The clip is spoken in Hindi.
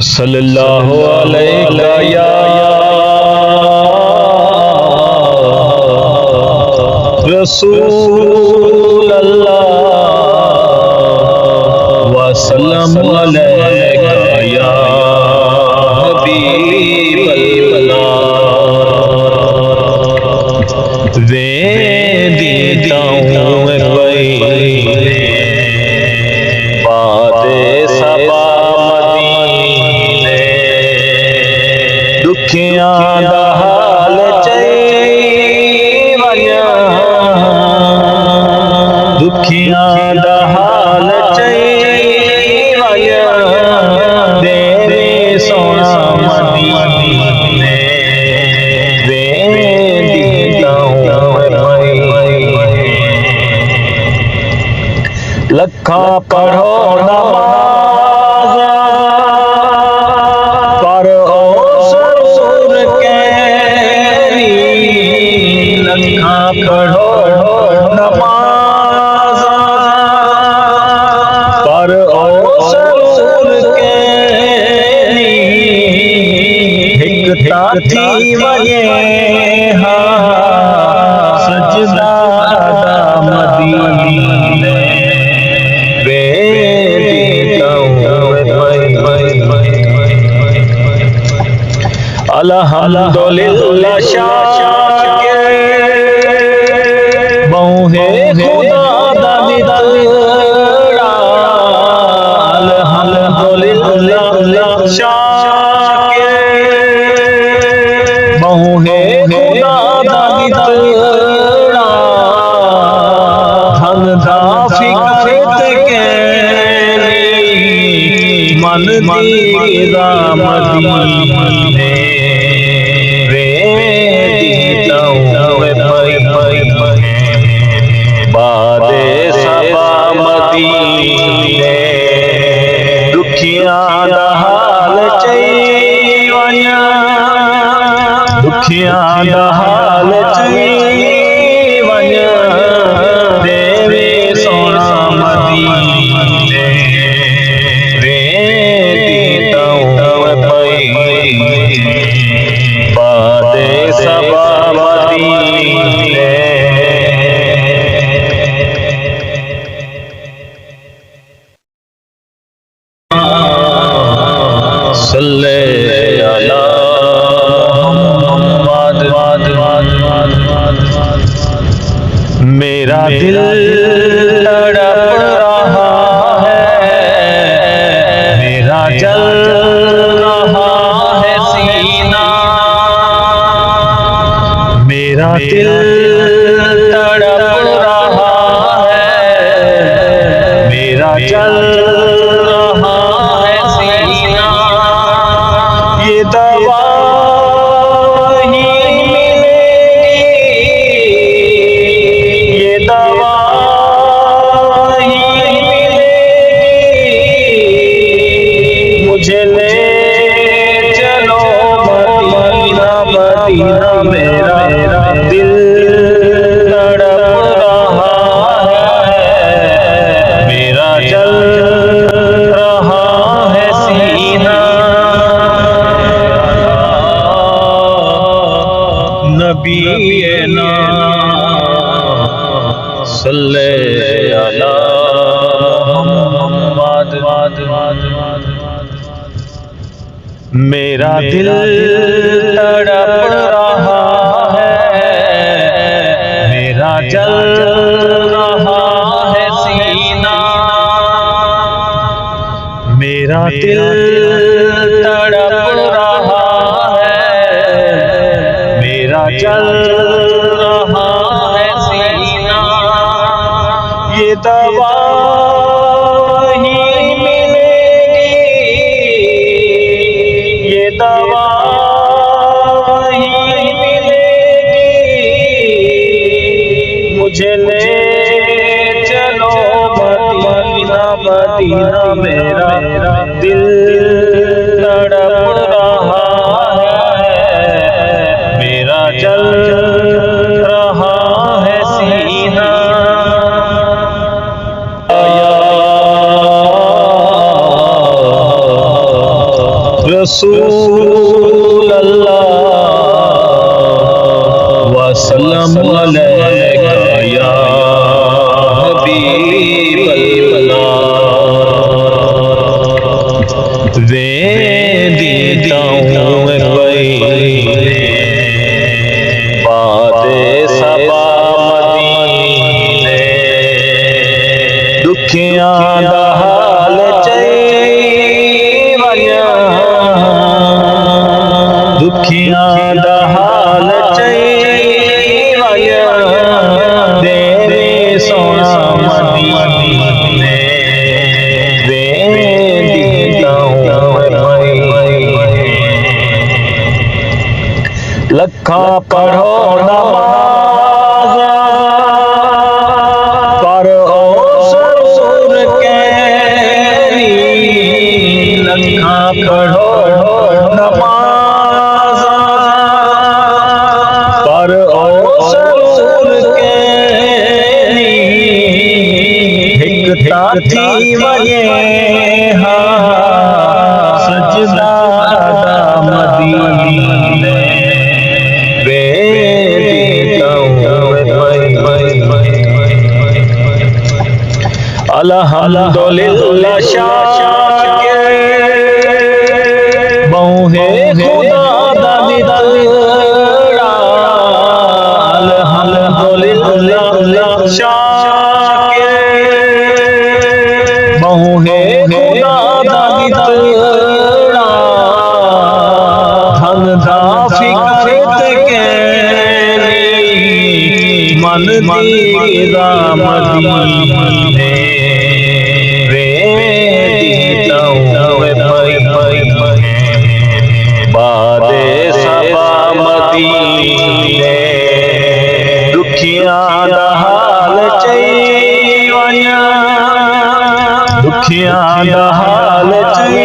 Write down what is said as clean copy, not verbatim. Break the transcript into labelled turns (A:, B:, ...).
A: सल्लल्लाहु अलैहि या रसूल अल्लाह वसल्लम अलैका या हबीब अल्लाह। वे देता हूँ मैं पहले बादे सबा मदीने दुखियां दा हाल चैवन्या दुखियां दा हाल चैवन्या तेरे सोना मदीने वे देता हूँ लखा पढ़ो नमाज पर ओ सरूर कैरी लखा पढ़ो नमाज पर ओ सरूर कैरी हिक ताथी वने हाँ सजदा दा मदीने अल्हम्दुलिल्लाह शाकिर बहुए खुदा दा दिलड़ा अल्हम्दुलिल्लाह शाकिर बहुए खुदा दा दिलड़ा धन दा फिक्र के मन दीदा मदीने बादे सबा मदीने दुखियां दा हाल चैवन्या दुखियां दा हाल चैवन्या देवे सोना मदीने वे देता हूँ बादे सबा मदीने सल्ले अला मुहम्मद। मेरा दिल तड़प रहा है मेरा जल रहा है सीना मेरा दिल तड़प रहा है मेरा जल रहा है सीना ये दवा ही मिलेगी ये दवा ही मिलेगी मुझे ले चलो मदीना मदीना मेरा दिल तड़प रहा है मेरा जल रहा है सीना नबी ना सल्ले अला मुहम्मद। मेरा दिल तड़प रहा है मेरा जल रहा है सीना मेरा दिल तड़प रहा है मेरा जल रहा है सीना ये दवा ही मिलेगी ये दवा ही मिलेगी मुझे ले चलो मदीना मदीना मेरा दिल तड़प रहा है मेरा जल रहा है सीना रसूल अल्लाह वसल्लम अलैका या हबीब अल्लाह। वे दीता हूँ मैं पहले बादे सबा मदीने, दुखियां दा हाल चैवन्या, दुखियां दा हाल चैवन्या, तेरे सोना मदीने वे दीता हूँ लखा पढ़ो नमाज पर ओ सरूर कैरी, लखा पढ़ो नमाज पर ओ सरूर कैरी, हिकता थी वने हाँ सजदा मदीने अल्हम्दुलिल्लाह शाकिर बहुए खुदा दा दिलड़ा, अल्हम्दुलिल्लाह शाकिर बहुए खुदा दा दिलड़ा, धन दा फिक्र ते कैनी मन दीदा मदीने बादे सबा मदीने, दुखियां दा हाल चैवन्या, दुखियां दा हाल चैवन्या।